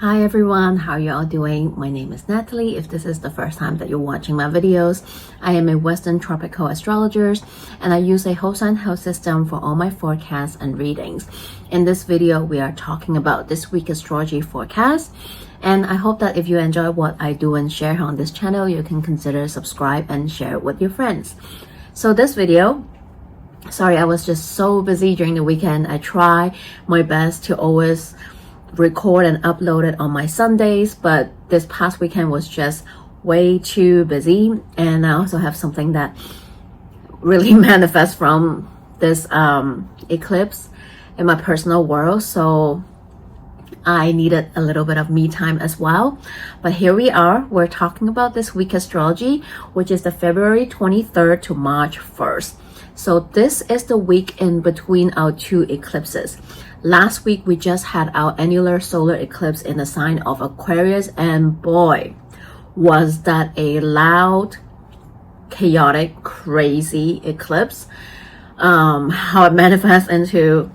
Hi everyone, how are you all doing? My name is Natalie. If this is the first time that you're watching my videos, I am a Western tropical astrologer and I use a whole sign house system for all my forecasts and readings. In this video, we are talking about this week's astrology forecast, and I hope that if you enjoy what I do and share on this channel, you can consider subscribe and share it with your friends. So this video, sorry, I was just so busy during the weekend. I try my best to always record and upload it on my Sundays, but this past weekend was just way too busy, and I also have something that really manifests from this eclipse in my personal world, so I needed a little bit of me time as well. But here we are, we're talking about this week astrology, which is the February 23rd to March 1st. So this is the week in between our two eclipses. Last week, we just had our annular solar eclipse in the sign of Aquarius, and boy, was that a loud, chaotic, crazy eclipse. How it manifests into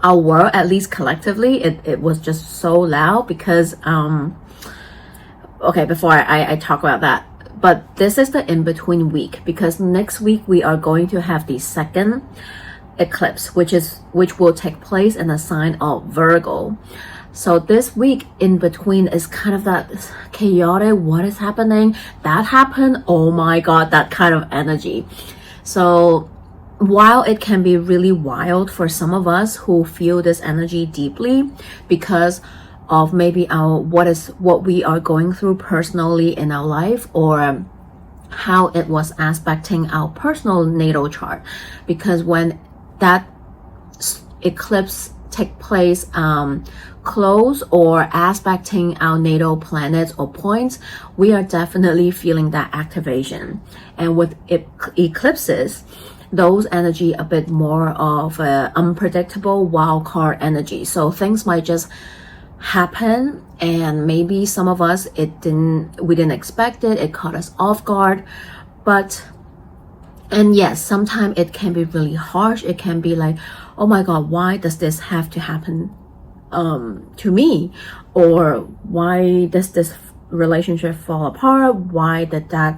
our world, at least collectively, it was just so loud because, okay, before I talk about that, but this is the in-between week because next week we are going to have the second eclipse, which will take place in the sign of Virgo. So this week in between is kind of that chaotic, what is happening, that happened, oh my god, that kind of energy. So while it can be really wild for some of us who feel this energy deeply because of maybe what we are going through personally in our life, or how it was aspecting our personal natal chart, because when that eclipse take place close or aspecting our natal planets or points, we are definitely feeling that activation. And with eclipses, those energy a bit more of a unpredictable wild card energy, so things might just happen, and maybe some of us we didn't expect it caught us off guard. And yes, sometimes it can be really harsh. It can be like, oh my god, why does this have to happen to me? Or why does this relationship fall apart? Why did that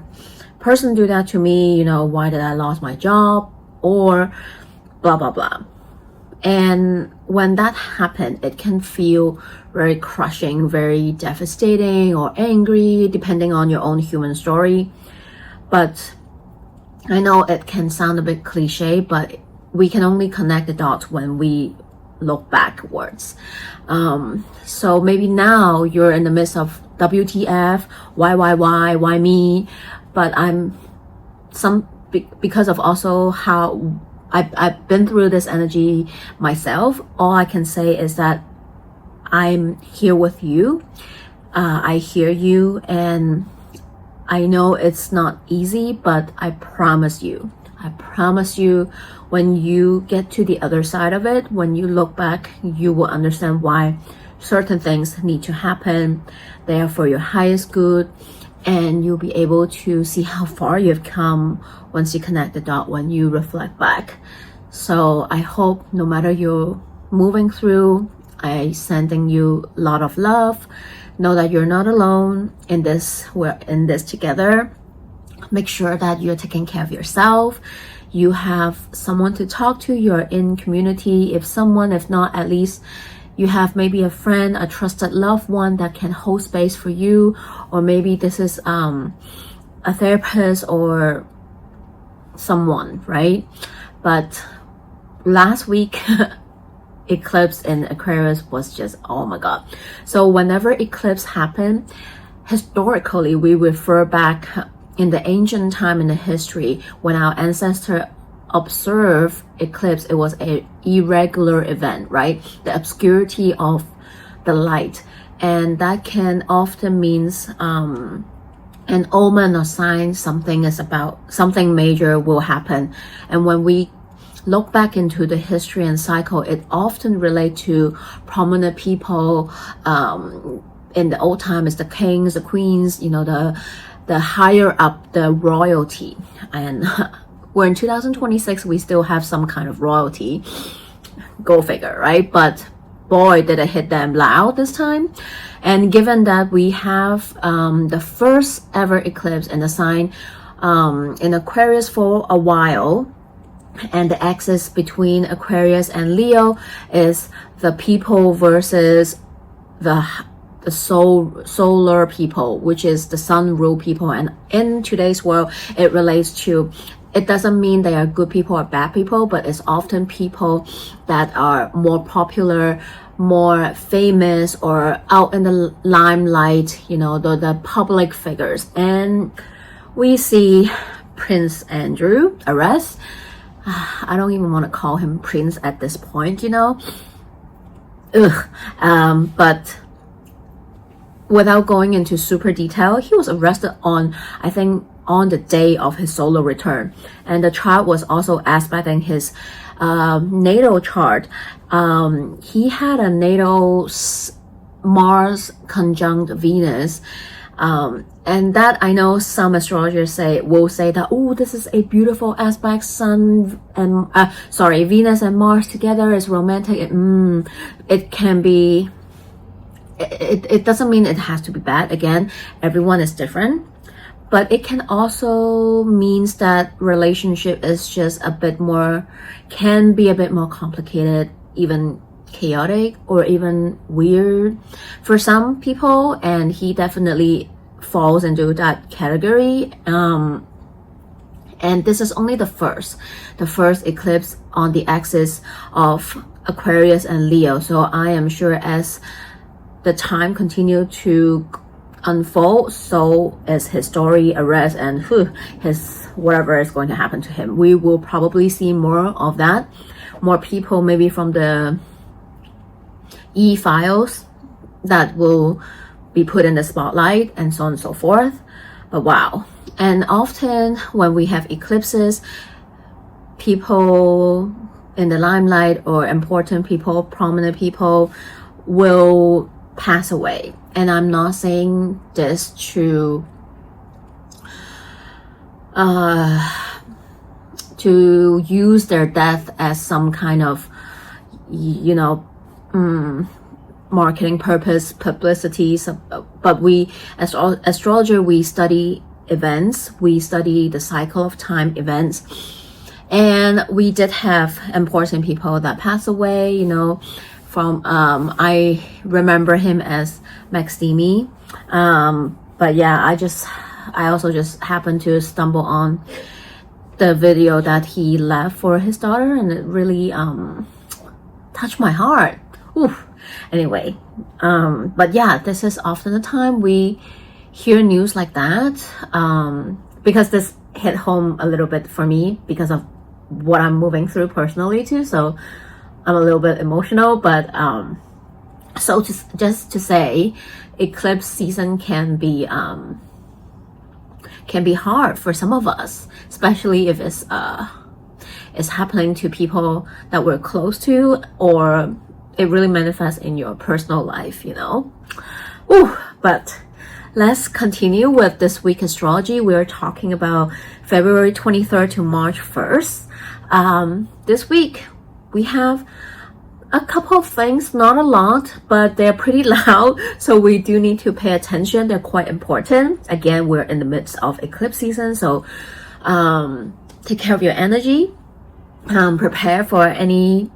person do that to me? You know, why did I lose my job? Or blah, blah, blah. And when that happened, it can feel very crushing, very devastating, or angry, depending on your own human story. But I know it can sound a bit cliche, but we can only connect the dots when we look backwards. So maybe now you're in the midst of WTF, why me? But because of also how I've been through this energy myself, all I can say is that I'm here with you. I hear you, and I know it's not easy, but I promise you, when you get to the other side of it, when you look back, you will understand why certain things need to happen. They are for your highest good, and you'll be able to see how far you've come once you connect the dot, when you reflect back. So I hope no matter you're moving through, I sending you a lot of love. Know that you're not alone in this. We're in this together. Make sure that you're taking care of yourself. You have someone to talk to. You're in community. If not, at least you have maybe a friend, a trusted loved one that can hold space for you. Or maybe this is a therapist or someone, right? But last week eclipse in Aquarius was just, oh my god. So whenever eclipse happen, historically we refer back in the ancient time in the history when our ancestor observed eclipse, it was a irregular event, right? The obscurity of the light, and that can often means an omen or sign something major will happen. And when we look back into the history and cycle, it often relates to prominent people. In the old time, it's the kings, the queens, you know, the higher up, the royalty. And we're in 2026, we still have some kind of royalty. Go figure, right? But boy, did it hit them loud this time. And given that we have the first ever eclipse in the sign in Aquarius for a while, and the axis between Aquarius and Leo is the people versus the solar people, which is the sun rule people. And in today's world, it relates to, it doesn't mean they are good people or bad people, but it's often people that are more popular, more famous, or out in the limelight, you know, the public figures. And we see Prince Andrew arrest. I don't even want to call him Prince at this point, you know. But without going into super detail, he was arrested on, I think, on the day of his solar return. And the chart was also aspecting his natal chart. He had a natal Mars conjunct Venus. And that, I know some astrologers will say that, oh, this is a beautiful aspect, Sun and Venus and Mars together is romantic. It can be, it doesn't mean it has to be bad. Again, everyone is different, but it can also means that relationship is just a bit more, can be a bit more complicated, even chaotic, or even weird for some people. And he definitely falls into that category. And this is only the first eclipse on the axis of Aquarius and Leo. So I am sure as the time continue to unfold, so as his story arrests and his whatever is going to happen to him, we will probably see more of that. More people maybe from the E-files that will be put in the spotlight, and so on and so forth. But wow. And often when we have eclipses, people in the limelight or important people, prominent people will pass away. And I'm not saying this to use their death as some kind of, you know, marketing purpose, publicity. But we, as astrologer, we study events, we study the cycle of time events, and we did have important people that passed away, you know, from I remember him as Maximi, but yeah, I also just happened to stumble on the video that he left for his daughter, and it really touched my heart. Oof. Anyway, but yeah, this is often the time we hear news like that, because this hit home a little bit for me because of what I'm moving through personally too. So I'm a little bit emotional, but so just to say, eclipse season can be hard for some of us, especially if it's happening to people that we're close to, or it really manifests in your personal life, you know. Ooh, but let's continue with this week's astrology. We're talking about February 23rd to March 1st. This week we have a couple of things, not a lot, but they're pretty loud, so we do need to pay attention. They're quite important. Again, we're in the midst of eclipse season, so take care of your energy, prepare for any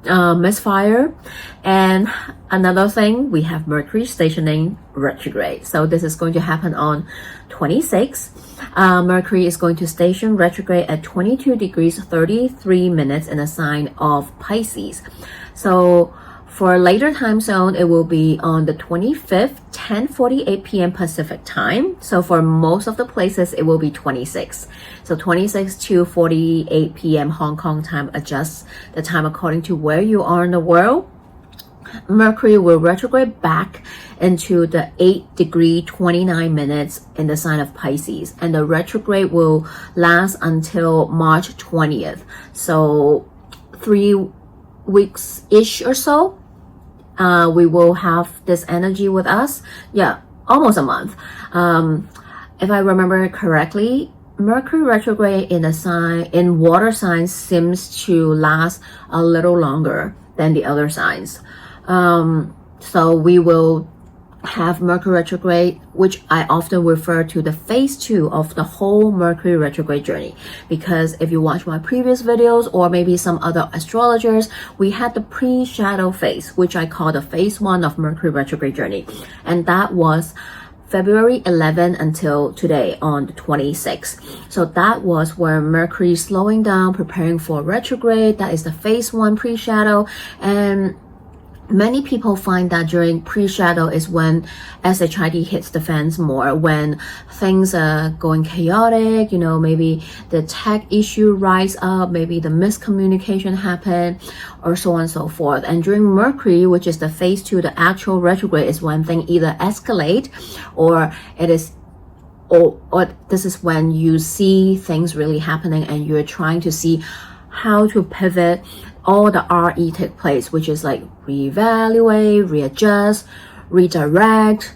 misfire. And another thing, we have Mercury stationing retrograde, so this is going to happen on 26. Mercury is going to station retrograde at 22 degrees 33 minutes in the sign of Pisces. So for later time zone, it will be on the 25th, 10:48 p.m. Pacific time. So for most of the places, it will be 26. So 26 to 48 p.m. Hong Kong time. Adjust the time according to where you are in the world. Mercury will retrograde back into the 8 degree 29 minutes in the sign of Pisces, and the retrograde will last until March 20th. So 3 weeks-ish or so. We will have this energy with us. Yeah, almost a month. If I remember correctly, Mercury retrograde in water signs seems to last a little longer than the other signs. So we will have Mercury retrograde, which I often refer to the phase 2 of the whole Mercury retrograde journey, because if you watch my previous videos or maybe some other astrologers, we had the pre-shadow phase, which I call the phase 1 of Mercury retrograde journey, and that was February 11 until today on the 26th. So that was where Mercury is slowing down, preparing for retrograde. That is the phase 1 pre-shadow. And many people find that during pre-shadow is when SHID hits the fans more, when things are going chaotic, you know, maybe the tech issue rise up, maybe the miscommunication happen, or so on and so forth. And during Mercury, which is the phase 2, the actual retrograde, is when things either escalate or it is or this is when you see things really happening and you're trying to see how to pivot. All the RE take place, which is like reevaluate, readjust, redirect,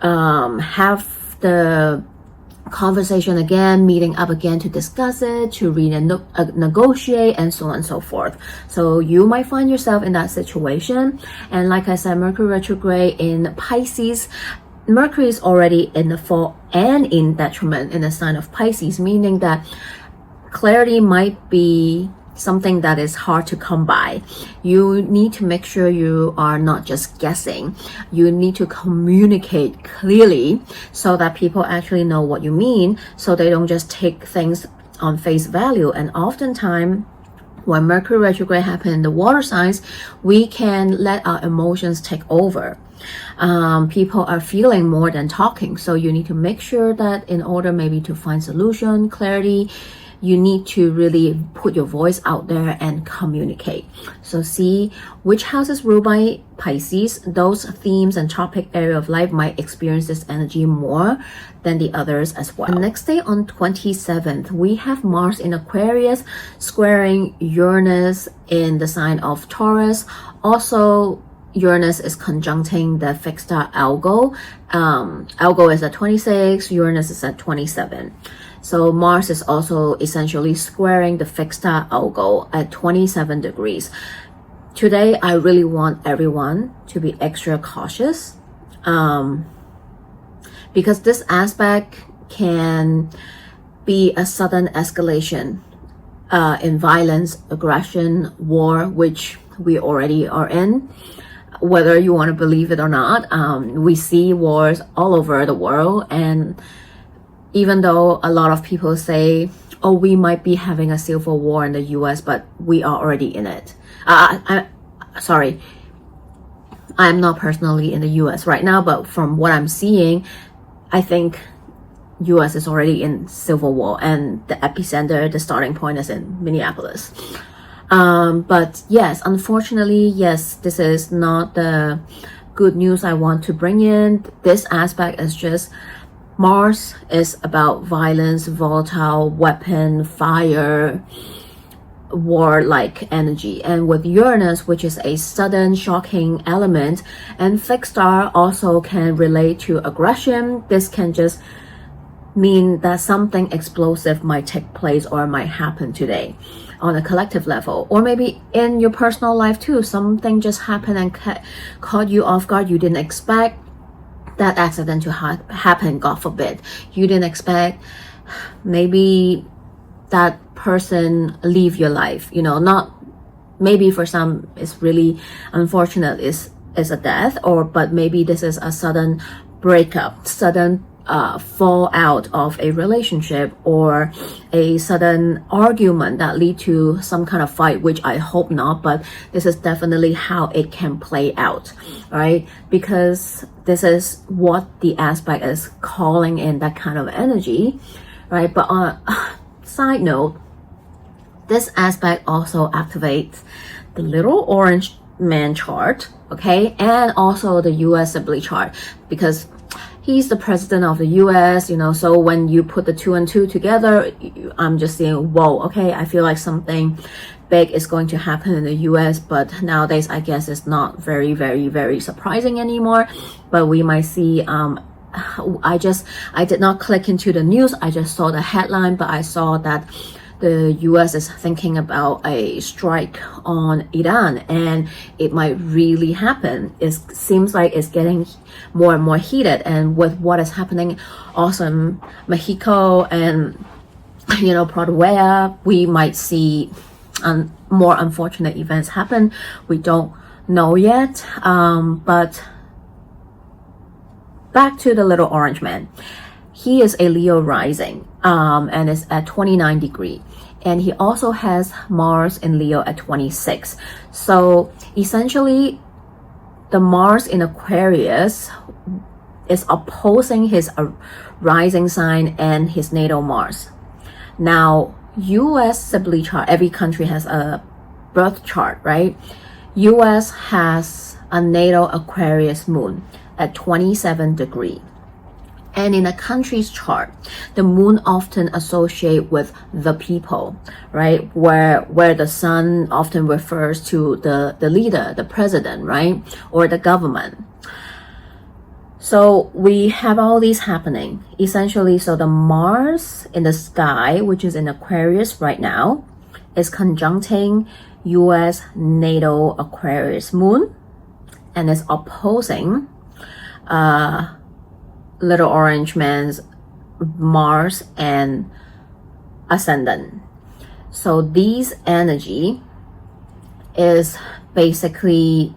have the conversation again, meeting up again to discuss it, to negotiate, and so on and so forth. So you might find yourself in that situation. And like I said, Mercury retrograde in Pisces, Mercury is already in the fall and in detriment in the sign of Pisces, meaning that clarity might be something that is hard to come by. You need to make sure you are not just guessing. You need to communicate clearly so that people actually know what you mean, so they don't just take things on face value. And oftentimes, when Mercury retrograde happens in the water signs, we can let our emotions take over. People are feeling more than talking. So you need to make sure that in order maybe to find solution, clarity, you need to really put your voice out there and communicate. So see which house is ruled by Pisces. Those themes and topic area of life might experience this energy more than the others as well. The next day on 27th, we have Mars in Aquarius squaring Uranus in the sign of Taurus. Also, Uranus is conjuncting the fixed star Algo. Algo is at 26, Uranus is at 27. So Mars is also essentially squaring the fixed star Algo at 27 degrees. Today, I really want everyone to be extra cautious, because this aspect can be a sudden escalation in violence, aggression, war, which we already are in. Whether you want to believe it or not, we see wars all over the world, and even though a lot of people say, oh, we might be having a civil war in the US, but we are already in it. Sorry, I'm not personally in the US right now, but from what I'm seeing, I think US is already in civil war, and the epicenter, the starting point is in Minneapolis. But yes, unfortunately, yes, this is not the good news I want to bring in. This aspect is just Mars is about violence, volatile, weapon, fire, war-like energy. And with Uranus, which is a sudden, shocking element, and fixed star also can relate to aggression. This can just mean that something explosive might take place or might happen today on a collective level, or maybe in your personal life too. Something just happened and caught you off guard. You didn't expect that accident to happen, God forbid. You didn't expect maybe that person leave your life, you know, not maybe for some it's really unfortunate is a death, or but maybe this is a sudden breakup, sudden fall out of a relationship, or a sudden argument that lead to some kind of fight, which I hope not, but this is definitely how it can play out, right? Because this is what the aspect is calling in, that kind of energy, right? But on side note, this aspect also activates the little orange man chart, okay, and also the US Assembly chart, because he's the president of the US, you know, so when you put the 2 and 2 together, I'm just saying, whoa, okay, I feel like something big is going to happen in the US, but nowadays I guess it's not very, very, very surprising anymore. But we might see, I did not click into the news, I just saw the headline, but I saw that the US is thinking about a strike on Iran, and it might really happen. It seems like it's getting more and more heated, and with what is happening also in Mexico and Paraguay, we might see more unfortunate events happen. We don't know yet, but back to the little orange man. He is a Leo rising, and is at 29 degrees. And he also has Mars in Leo at 26. So essentially, the Mars in Aquarius is opposing his rising sign and his natal Mars. Now, US Sibley chart, every country has a birth chart, right? US has a natal Aquarius moon at 27 degrees. And in a country's chart, the moon often associate with the people, right? Where the sun often refers to the leader, the president, right? Or the government. So we have all these happening. Essentially, so the Mars in the sky, which is in Aquarius right now, is conjuncting US natal Aquarius moon and is opposing little orange man's Mars and ascendant. So these energy is basically,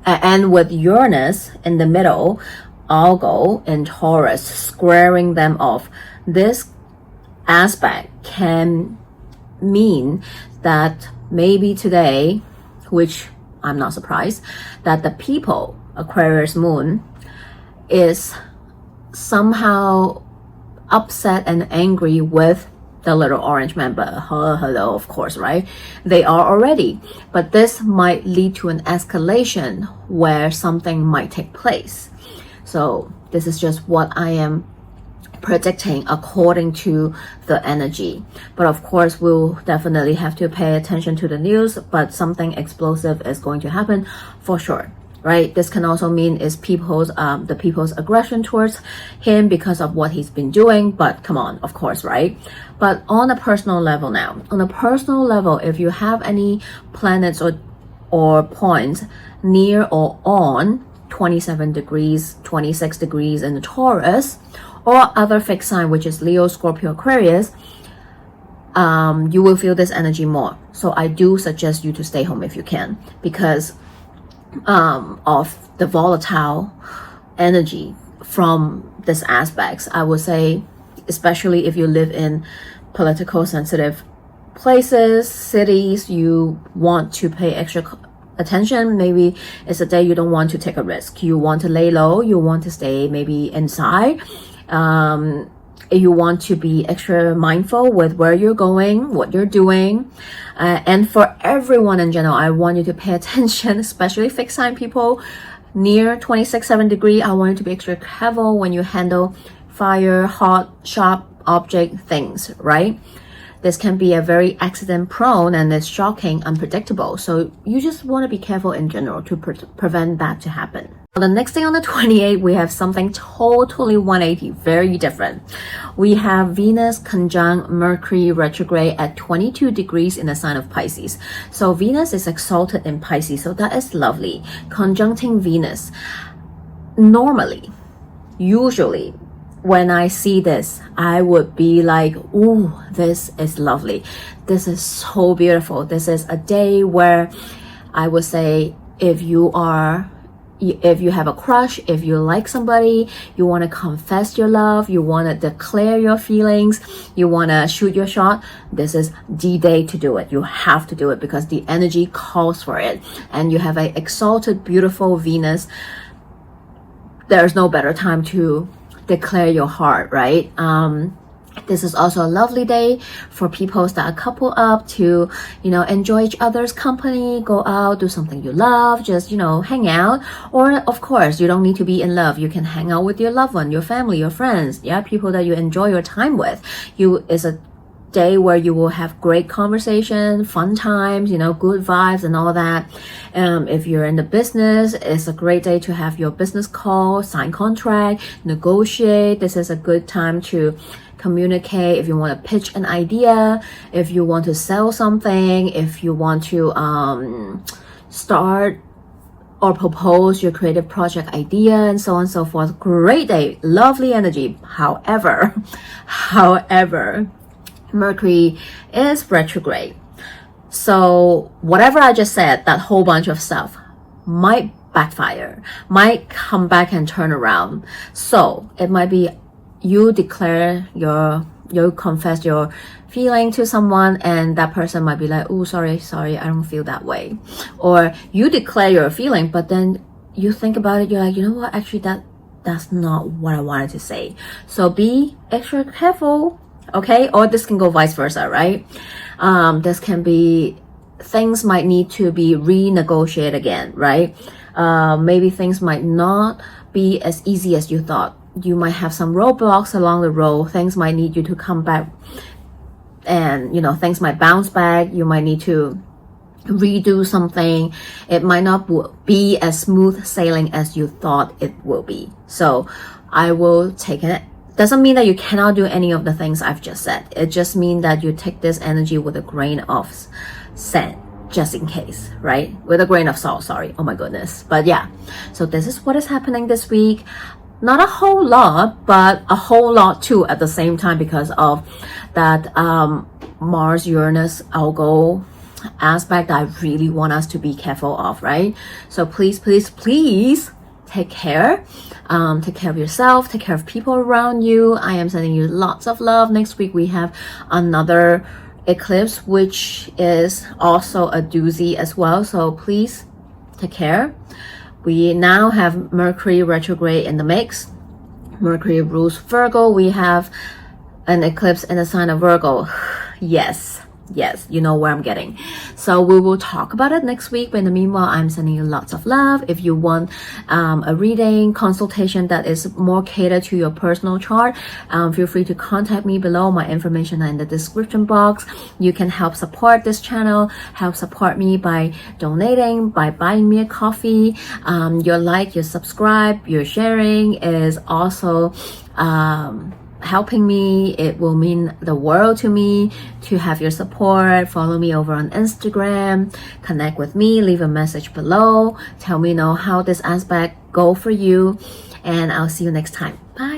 and with Uranus in the middle, Algo and Taurus squaring them off, this aspect can mean that maybe today, which I'm not surprised, that the people, Aquarius moon, is somehow upset and angry with the little orange man, but hello, of course, right? They are already, but this might lead to an escalation where something might take place. So this is just what I am predicting according to the energy. But of course, we'll definitely have to pay attention to the news, but something explosive is going to happen for sure. Right? This can also mean is the people's aggression towards him because of what he's been doing. But come on, of course, right? But on a personal level now, if you have any planets or points near or on 27 degrees, 26 degrees in the Taurus, or other fixed sign, which is Leo, Scorpio, Aquarius, you will feel this energy more. So I do suggest you to stay home if you can, because of the volatile energy from this aspects. I would say, especially if you live in political sensitive places, cities, you want to pay extra attention. Maybe it's a day you don't want to take a risk. You want to lay low. You want to stay maybe inside. You want to be extra mindful with where you're going, what you're doing. And for everyone in general, I want you to pay attention, especially fixed sign people near 26-7 degree. I want you to be extra careful when you handle fire, hot, sharp object things, right? This can be a very accident prone and it's shocking, unpredictable. So you just want to be careful in general to prevent that to happen. The next day on the 28th, we have something totally 180, very different. We have Venus conjunct Mercury retrograde at 22 degrees in the sign of Pisces. So Venus is exalted in Pisces, so that is lovely. Conjuncting Venus. Normally, usually, when I see this, I would be like, ooh, this is lovely. This is so beautiful. This is a day where I would say if you have a crush, if you like somebody, you want to confess your love, you want to declare your feelings, you want to shoot your shot, this is the day to do it. You have to do it because the energy calls for it. And you have an exalted, beautiful Venus. There's no better time to declare your heart, right? This is also a lovely day for people that are coupled up to, enjoy each other's company, go out, do something you love, just, hang out. Or of course, you don't need to be in love. You can hang out with your loved one, your family, your friends, people that you enjoy your time with. It's a day where you will have great conversation, fun times, you know, good vibes and all that. If you're in the business, it's a great day to have your business call, sign contract, negotiate. This is a good time to communicate. If you want to pitch an idea, if you want to sell something, if you want to start or propose your creative project idea, and so on and so forth. Great day, lovely energy. However, Mercury is retrograde. So whatever I just said, that whole bunch of stuff might backfire, might come back and turn around. So it might be you declare you confess your feeling to someone, and that person might be like, oh, sorry, I don't feel that way. Or you declare your feeling, but then you think about it, you're like, you know what, actually that's not what I wanted to say. So be extra careful, okay? Or this can go vice versa, right? This can be, things might need to be renegotiated again, right? Maybe things might not be as easy as you thought. You might have some roadblocks along the road. Things might need you to come back, and you know, things might bounce back. You might need to redo something. It might not be as smooth sailing as you thought it will be. So I will take it. Doesn't mean that you cannot do any of the things I've just said. It just means that you take this energy with a grain of sand, just in case, right? With a grain of salt, sorry. Oh my goodness. But yeah, so this is what is happening this week. Not a whole lot, but a whole lot too at the same time, because of that Mars, Uranus, Algo aspect that I really want us to be careful of, right? So please take care. Take care of yourself, take care of people around you. I am sending you lots of love. Next week we have another eclipse, which is also a doozy as well. So please take care. We now have Mercury retrograde in the mix. Mercury rules Virgo. We have an eclipse in the sign of Virgo. Yes, you know where I'm getting. So we will talk about it next week. But in the meanwhile, I'm sending you lots of love. If you want a reading, consultation that is more catered to your personal chart, feel free to contact me below. My information is in the description box. You can help support this channel, help support me by donating, by buying me a coffee. Your like, your subscribe, your sharing is also helping me. It will mean the world to me to have your support. Follow me over on Instagram, connect with me, leave a message below, tell me how this aspect go for you, and I'll see you next time. Bye.